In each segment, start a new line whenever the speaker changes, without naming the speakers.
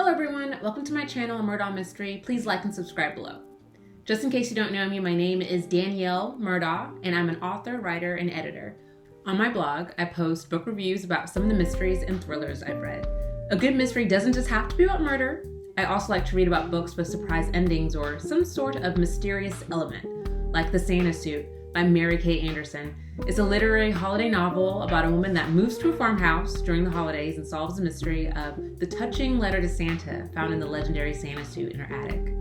Hello everyone, welcome to my channel, Murdaugh Mystery. Please like and subscribe below. Just in case you don't know me, my name is Danielle Murdaugh, and I'm an author, writer, and editor. On my blog, I post book reviews about some of the mysteries and thrillers I've read. A good mystery doesn't just have to be about murder. I also like to read about books with surprise endings or some sort of mysterious element, like The Santa Suit by Mary Kay Anderson. It's a literary holiday novel about a woman that moves to a farmhouse during the holidays and solves the mystery of the touching letter to Santa found in the legendary Santa suit in her attic.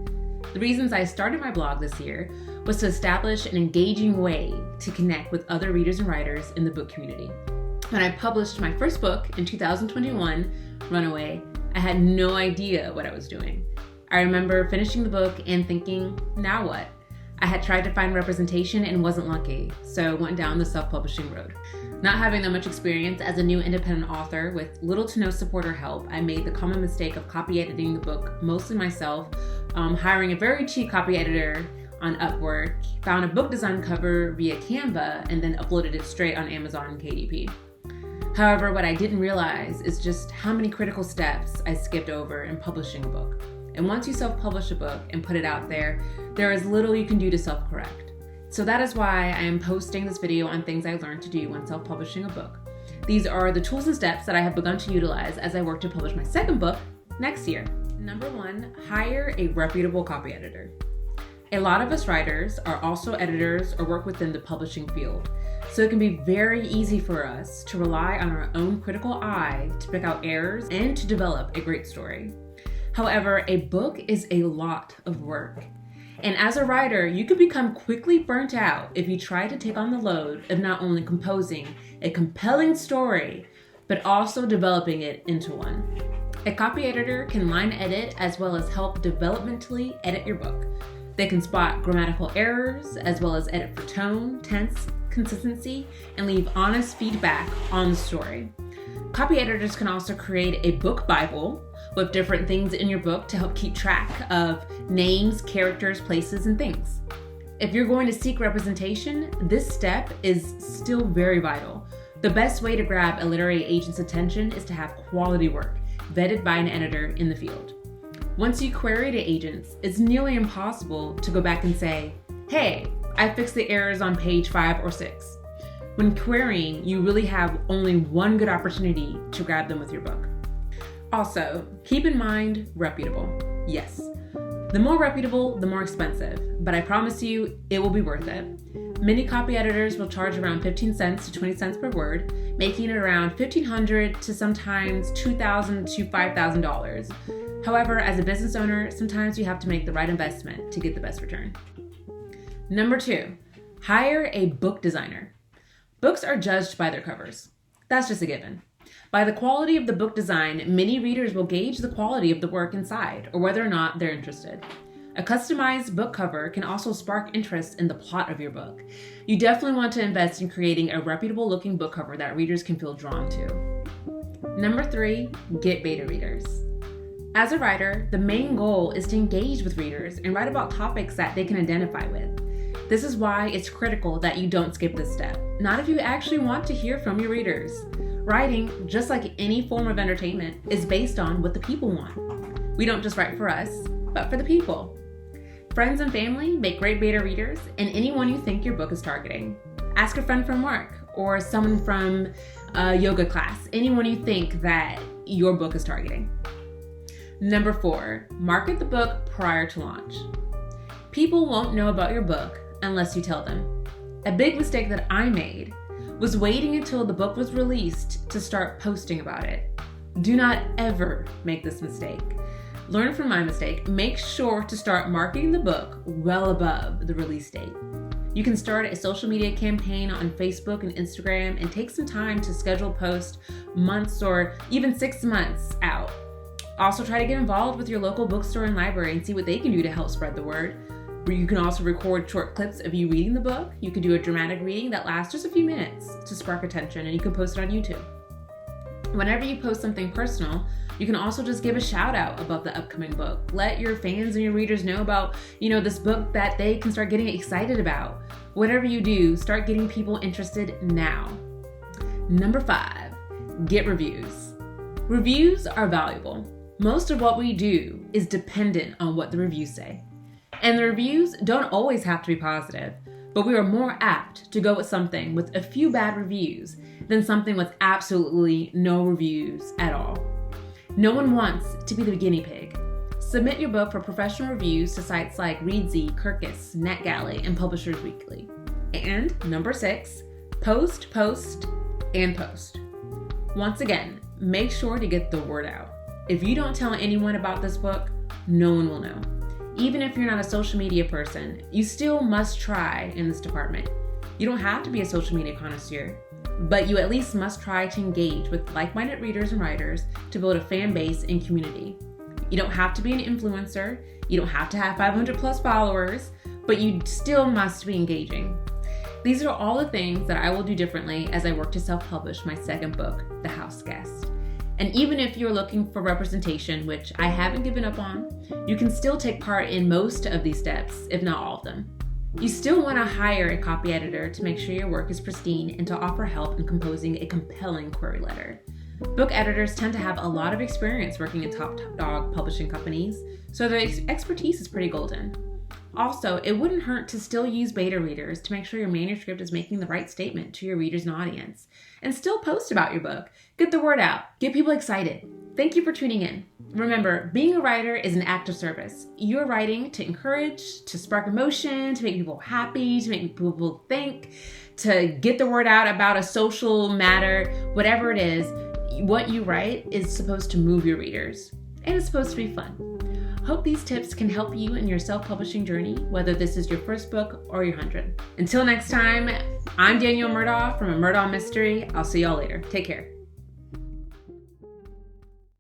The reasons I started my blog this year was to establish an engaging way to connect with other readers and writers in the book community. When I published my first book in 2021, Runaway, I had no idea what I was doing. I remember finishing the book and thinking, now what? I had tried to find representation and wasn't lucky, so went down the self-publishing road. Not having that much experience as a new independent author with little to no support or help, I made the common mistake of copy editing the book mostly myself, hiring a very cheap copy editor on Upwork, found a book design cover via Canva, and then uploaded it straight on Amazon and KDP. However, what I didn't realize is just how many critical steps I skipped over in publishing a book. And once you self-publish a book and put it out there is little you can do to self-correct. So that is why I am posting this video on things I learned to do when self-publishing a book. These are the tools and steps that I have begun to utilize as I work to publish my second book next year. Number 1, hire a reputable copy editor. A lot of us writers are also editors or work within the publishing field, so it can be very easy for us to rely on our own critical eye to pick out errors and to develop a great story. However, a book is a lot of work. And as a writer, you could become quickly burnt out if you try to take on the load of not only composing a compelling story, but also developing it into one. A copy editor can line edit as well as help developmentally edit your book. They can spot grammatical errors as well as edit for tone, tense, consistency, and leave honest feedback on the story. Copy editors can also create a book Bible with different things in your book to help keep track of names, characters, places, and things. If you're going to seek representation, this step is still very vital. The best way to grab a literary agent's attention is to have quality work vetted by an editor in the field. Once you query to agents, it's nearly impossible to go back and say, hey, I fixed the errors on page 5 or 6. When querying, you really have only one good opportunity to grab them with your book. Also, keep in mind, reputable. Yes, the more reputable, the more expensive, but I promise you, it will be worth it. Many copy editors will charge around 15 cents to 20 cents per word, making it around $1,500 to sometimes $2,000 to $5,000. However, as a business owner, sometimes you have to make the right investment to get the best return. Number 2, hire a book designer. Books are judged by their covers. That's just a given. By the quality of the book design, many readers will gauge the quality of the work inside or whether or not they're interested. A customized book cover can also spark interest in the plot of your book. You definitely want to invest in creating a reputable looking book cover that readers can feel drawn to. Number 3, get beta readers. As a writer, the main goal is to engage with readers and write about topics that they can identify with. This is why it's critical that you don't skip this step, not if you actually want to hear from your readers. Writing, just like any form of entertainment, is based on what the people want. We don't just write for us, but for the people. Friends and family make great beta readers, and anyone you think your book is targeting. Ask a friend from work or someone from a yoga class, anyone you think that your book is targeting. Number 4, market the book prior to launch. People won't know about your book unless you tell them. A big mistake that I made was waiting until the book was released to start posting about it. Do not ever make this mistake. Learn from my mistake. Make sure to start marketing the book well above the release date. You can start a social media campaign on Facebook and Instagram and take some time to schedule posts months or even 6 months out. Also try to get involved with your local bookstore and library and see what they can do to help spread the word. You can also record short clips of you reading the book. You can do a dramatic reading that lasts just a few minutes to spark attention, and you can post it on YouTube. Whenever you post something personal, you can also just give a shout out about the upcoming book. Let your fans and your readers know about, this book that they can start getting excited about. Whatever you do, start getting people interested now. Number 5, get reviews. Reviews are valuable. Most of what we do is dependent on what the reviews say. And the reviews don't always have to be positive, but we are more apt to go with something with a few bad reviews than something with absolutely no reviews at all. No one wants to be the guinea pig. Submit your book for professional reviews to sites like Readsy, Kirkus, NetGalley, and Publishers Weekly. And number 6, post. Once again, make sure to get the word out. If you don't tell anyone about this book, no one will know. Even if you're not a social media person, you still must try in this department. You don't have to be a social media connoisseur, but you at least must try to engage with like-minded readers and writers to build a fan base and community. You don't have to be an influencer, you don't have to have 500 plus followers, but you still must be engaging. These are all the things that I will do differently as I work to self-publish my second book, The House Guest. And even if you're looking for representation, which I haven't given up on, you can still take part in most of these steps, if not all of them. You still want to hire a copy editor to make sure your work is pristine and to offer help in composing a compelling query letter. Book editors tend to have a lot of experience working in top dog publishing companies, so their expertise is pretty golden. Also, it wouldn't hurt to still use beta readers to make sure your manuscript is making the right statement to your readers and audience. And still post about your book. Get the word out. Get people excited. Thank you for tuning in. Remember, being a writer is an act of service. You're writing to encourage, to spark emotion, to make people happy, to make people think, to get the word out about a social matter, whatever it is. What you write is supposed to move your readers. And it's supposed to be fun. Hope these tips can help you in your self-publishing journey, whether this is your first book or your 100th. Until next time, I'm Danielle Murdaugh from A Murdaugh Mystery. I'll see y'all later. Take care.